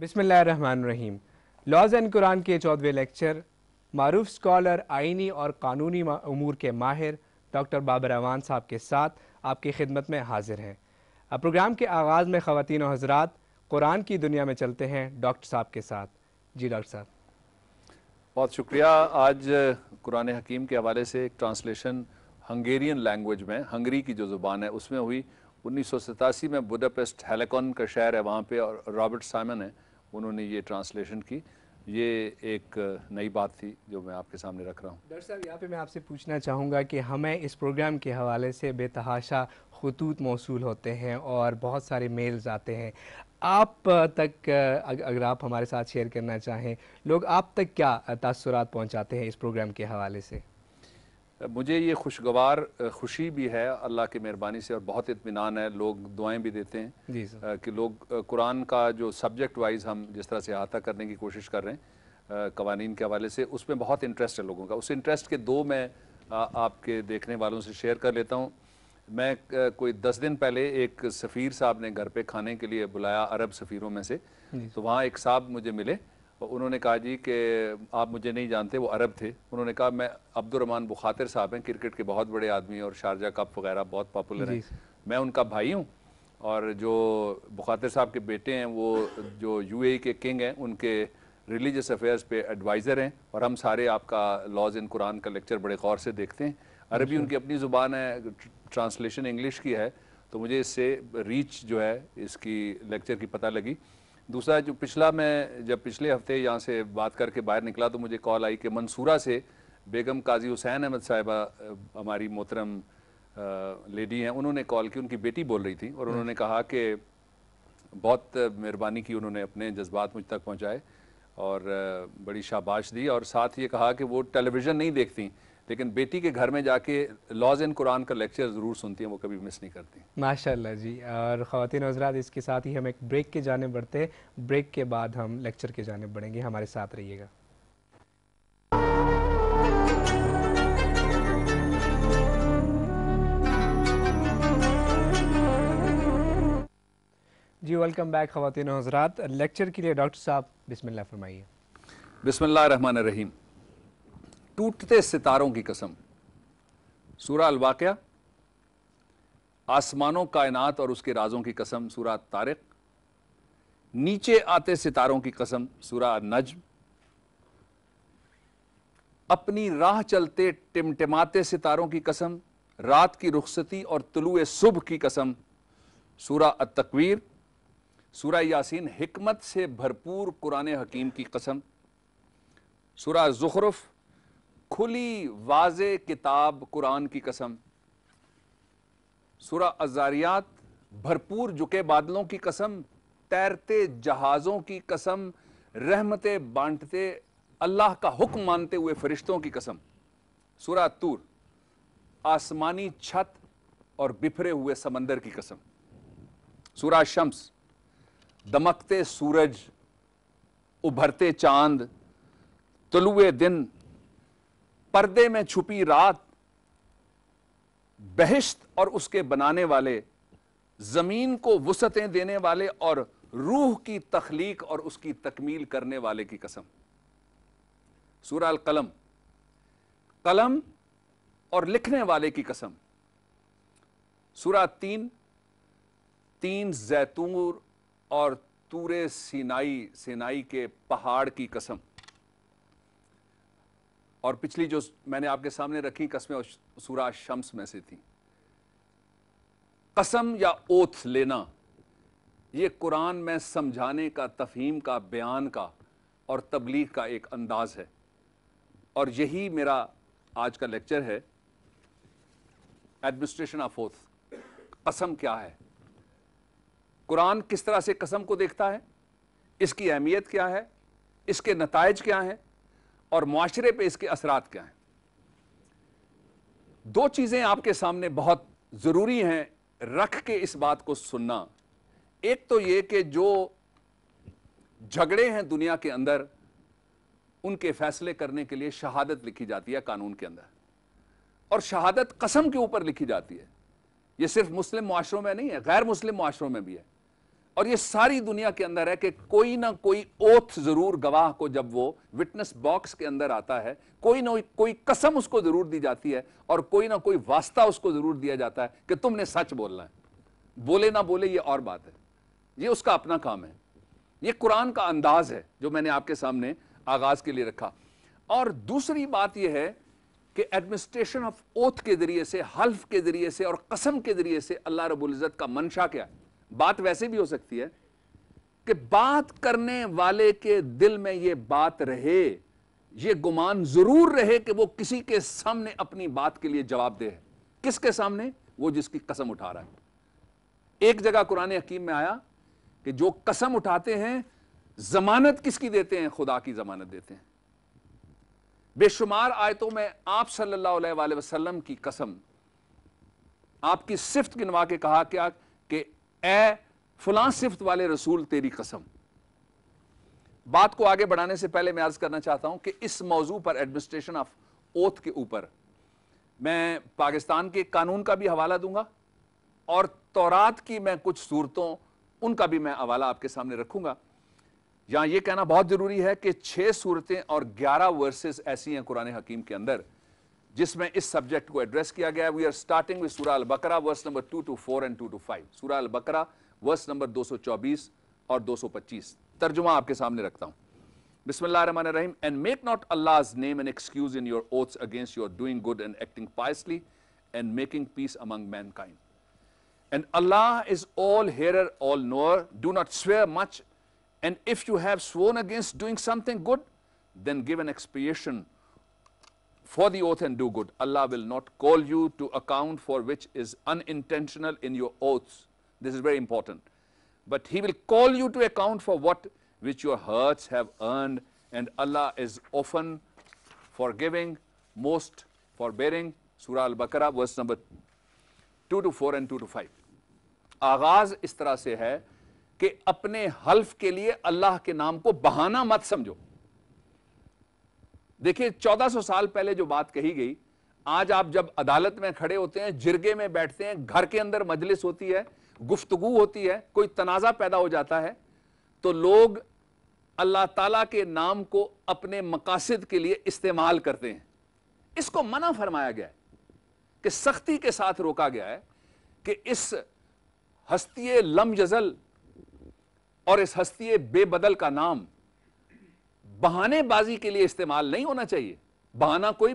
بسم اللہ الرحمن الرحیم۔ لاز اینڈ قرآن کے 14ویں لیکچر معروف اسکالر، آئینی اور قانونی امور کے ماہر ڈاکٹر بابر اعوان صاحب کے ساتھ آپ کی خدمت میں حاضر ہیں۔ پروگرام کے آغاز میں خواتین و حضرات قرآن کی دنیا میں چلتے ہیں ڈاکٹر صاحب کے ساتھ۔ جی ڈاکٹر صاحب بہت شکریہ۔ آج قرآن حکیم کے حوالے سے ایک ٹرانسلیشن ہنگیرین لینگویج میں، ہنگری کی جو زبان ہے اس میں ہوئی 1987 میں۔ بوڈاپیسٹ ہیلیکون کا شہر ہے، وہاں پہ اور رابرٹ سائمن ہے، انہوں نے یہ ٹرانسلیشن کی۔ یہ ایک نئی بات تھی جو میں آپ کے سامنے رکھ رہا ہوں۔ ڈاکٹر صاحب یہاں پہ میں آپ سے پوچھنا چاہوں گا کہ ہمیں اس پروگرام کے حوالے سے بے تحاشا خطوط موصول ہوتے ہیں اور بہت سارے میلز آتے ہیں، آپ تک اگر آپ ہمارے ساتھ شیئر کرنا چاہیں، لوگ آپ تک کیا تاثرات پہنچاتے ہیں اس پروگرام کے حوالے سے؟ مجھے یہ خوشگوار خوشی بھی ہے اللہ کی مہربانی سے، اور بہت اطمینان ہے، لوگ دعائیں بھی دیتے ہیں جی سر کہ لوگ قرآن کا جو سبجیکٹ وائز ہم جس طرح سے احاطہ کرنے کی کوشش کر رہے ہیں قوانین کے حوالے سے، اس میں بہت انٹرسٹ ہے لوگوں کا۔ اس انٹرسٹ کے دو میں آپ کے دیکھنے والوں سے شیئر کر لیتا ہوں۔ میں کوئی 10 دن پہلے ایک سفیر صاحب نے گھر پہ کھانے کے لیے بلایا، عرب سفیروں میں سے، تو وہاں ایک صاحب مجھے ملے، انہوں نے کہا جی کہ آپ مجھے نہیں جانتے، وہ عرب تھے۔ انہوں نے کہا میں عبد الرحمن بخاطر صاحب ہیں، کرکٹ کے بہت بڑے آدمی اور شارجہ کپ وغیرہ بہت پاپولر ہیں، میں ان کا بھائی ہوں، اور جو بخاطر صاحب کے بیٹے ہیں وہ جو یو اے ای کے کنگ ہیں، ان کے ریلیجس افیئرز پہ ایڈوائزر ہیں، اور ہم سارے آپ کا لاز ان قرآن کا لیکچر بڑے غور سے دیکھتے ہیں۔ عربی ان کی اپنی زبان ہے، ٹرانسلیشن انگلش کی ہے، تو مجھے اس سے ریچ جو ہے اس کی لیکچر کی پتہ لگی۔ دوسرا جو میں جب پچھلے ہفتے یہاں سے بات کر کے باہر نکلا تو مجھے کال آئی کہ منصورہ سے بیگم قاضی حسین احمد صاحبہ ہماری محترم لیڈی ہیں، انہوں نے کال کی، ان کی بیٹی بول رہی تھی، اور انہوں نے کہا کہ بہت مہربانی کی، انہوں نے اپنے جذبات مجھ تک پہنچائے اور بڑی شاباش دی، اور ساتھ یہ کہا کہ وہ ٹیلی ویژن نہیں دیکھتی لیکن بیٹی کے گھر میں جا کے لاز ان قرآن کا لیکچر ضرور سنتی ہیں، وہ کبھی مس نہیں کرتی۔ ماشاءاللہ جی۔ اور خواتین و حضرات اس کے ساتھ ہی ہم ایک بریک کے جانب بڑھتے ہیں، بریک کے بعد ہم لیکچر کے جانب بڑھیں گے، ہمارے ساتھ رہیے گا۔ جی ویلکم بیک خواتین و حضرات، لیکچر کے لیے ڈاکٹر صاحب بسم اللہ فرمائیے۔ بسم اللہ الرحمن الرحیم۔ ٹوٹتے ستاروں کی قسم، سورہ الواقعہ۔ آسمانوں، کائنات اور اس کے رازوں کی قسم، سورہ طارق۔ نیچے آتے ستاروں کی قسم، سورہ النجم۔ اپنی راہ چلتے ٹمٹماتے ستاروں کی قسم، رات کی رخصتی اور طلوع صبح کی قسم، سورہ التکویر۔ سورہ یاسین، حکمت سے بھرپور قرآن حکیم کی قسم، سورہ زخرف، کھلی واضح کتاب قرآن کی قسم، سورہ الذاریات، بھرپور جھکے بادلوں کی قسم، تیرتے جہازوں کی قسم، رحمتیں بانٹتے اللہ کا حکم مانتے ہوئے فرشتوں کی قسم، سورہ طور، آسمانی چھت اور بکھرے ہوئے سمندر کی قسم، سورہ شمس، دمکتے سورج، ابھرتے چاند، طلوع دن، پردے میں چھپی رات، بہشت اور اس کے بنانے والے، زمین کو وسعتیں دینے والے اور روح کی تخلیق اور اس کی تکمیل کرنے والے کی قسم، سورہ القلم، قلم اور لکھنے والے کی قسم، سورہ تین زیتون اور طور سینائی کے پہاڑ کی قسم، اور پچھلی جو میں نے آپ کے سامنے رکھی قسمیں سورہ شمس میں سے تھیں۔ قسم یا اوتھ لینا، یہ قرآن میں سمجھانے کا، تفہیم کا، بیان کا اور تبلیغ کا ایک انداز ہے، اور یہی میرا آج کا لیکچر ہے، ایڈمنسٹریشن آف اوتھ۔ قسم کیا ہے؟ قرآن کس طرح سے قسم کو دیکھتا ہے، اس کی اہمیت کیا ہے، اس کے نتائج کیا ہیں، اور معاشرے پہ اس کے اثرات کیا ہیں۔ دو چیزیں آپ کے سامنے بہت ضروری ہیں رکھ کے اس بات کو سننا۔ ایک تو یہ کہ جو جھگڑے ہیں دنیا کے اندر، ان کے فیصلے کرنے کے لیے شہادت لکھی جاتی ہے قانون کے اندر، اور شہادت قسم کے اوپر لکھی جاتی ہے۔ یہ صرف مسلم معاشروں میں نہیں ہے، غیر مسلم معاشروں میں بھی ہے۔ اور یہ ساری دنیا کے اندر ہے کہ کوئی نہ کوئی اوتھ ضرور گواہ کو جب وہ وٹنس باکس کے اندر آتا ہے کوئی نہ کوئی قسم اس کو ضرور دی جاتی ہے اور کوئی نہ کوئی واسطہ اس کو ضرور دیا جاتا ہے کہ تم نے سچ بولنا ہے. بولے نہ بولے یہ اور بات ہے, یہ اس کا اپنا کام ہے. یہ قرآن کا انداز ہے جو میں نے آپ کے سامنے آغاز کے لیے رکھا. اور دوسری بات یہ ہے کہ ایڈمنسٹریشن آف اوتھ کے ذریعے سے, حلف کے ذریعے سے اور قسم کے ذریعے سے اللہ رب العزت کا منشا کیا ہے. بات ویسے بھی ہو سکتی ہے کہ بات کرنے والے کے دل میں یہ بات رہے, یہ گمان ضرور رہے کہ وہ کسی کے سامنے اپنی بات کے لیے جواب دے. کس کے سامنے؟ وہ جس کی قسم اٹھا رہا ہے. ایک جگہ قرآن حکیم میں آیا کہ جو قسم اٹھاتے ہیں ضمانت کس کی دیتے ہیں؟ خدا کی ضمانت دیتے ہیں. بے شمار آیتوں میں آپ صلی اللہ علیہ وآلہ وسلم کی قسم, آپ کی صفت گنوا کے کہا کیا کہ اے فلاں صفت والے رسول تیری قسم. بات کو آگے بڑھانے سے پہلے میں عرض کرنا چاہتا ہوں کہ اس موضوع پر ایڈمنسٹریشن آف اوتھ کے اوپر میں پاکستان کے قانون کا بھی حوالہ دوں گا اور تورات کی میں کچھ صورتوں ان کا بھی میں حوالہ آپ کے سامنے رکھوں گا. یہاں یہ کہنا بہت ضروری ہے کہ 6 صورتیں اور 11 ورسز ایسی ہیں قرآن حکیم کے اندر جس میں اس سبجیکٹ کو ایڈریس کیا گیا ہے. وی آر اسٹارٹنگ with سورہ البقرہ verse number 2 to 4 and 2 to 5. سورہ البقرہ ورس نمبر 224 اور 225. ترجمہ آپ کے سامنے رکھتا ہوں. بسم اللہ الرحمن الرحیم. And make not Allah's name an excuse in your oaths against your doing good and acting piously and making peace among mankind. And Allah is all hearer, all knower. Do not swear much. And if you have sworn against doing something good, then give an expiation for the oath and do good. Allah will not call you to account for which is unintentional in your oaths. This is very important. But He will call you to account for what which your hearts have earned. And Allah is often forgiving, most forbearing. Surah Al-Baqarah, verse number 2 to 4 and 2 to 5. آغاز اس طرح سے ہے کہ اپنے حلف کے لیے اللہ کے نام کو بہانہ مت سمجھو. دیکھیں 1400 سال پہلے جو بات کہی گئی, آج آپ جب عدالت میں کھڑے ہوتے ہیں, جرگے میں بیٹھتے ہیں, گھر کے اندر مجلس ہوتی ہے, گفتگو ہوتی ہے, کوئی تنازع پیدا ہو جاتا ہے, تو لوگ اللہ تعالیٰ کے نام کو اپنے مقاصد کے لیے استعمال کرتے ہیں. اس کو منع فرمایا گیا ہے کہ سختی کے ساتھ روکا گیا ہے کہ اس ہستی لم یزل اور اس ہستی بے بدل کا نام بہانے بازی کے لیے استعمال نہیں ہونا چاہیے. بہانہ کوئی بھی